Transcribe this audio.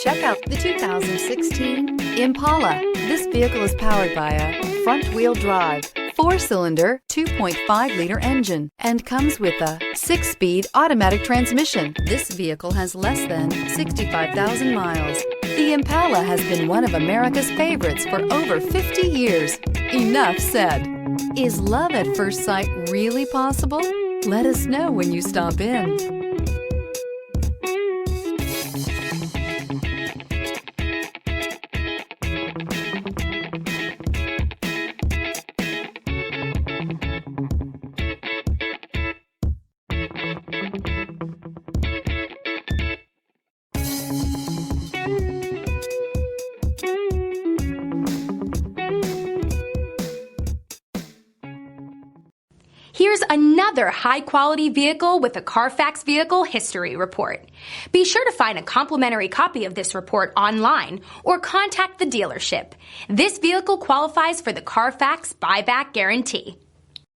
Check out the 2016 Impala. This vehicle is powered by a front-wheel drive, 4-cylinder, 2.5-liter engine, and comes with a 6-speed automatic transmission. This vehicle has less than 65,000 miles. The Impala has been one of America's favorites for over 50 years. Enough said. Is love at first sight really possible? Let us know when you stop in. Here's another high-quality vehicle with a Carfax Vehicle History Report. Be sure to find a complimentary copy of this report online or contact the dealership. This vehicle qualifies for the Carfax Buyback Guarantee.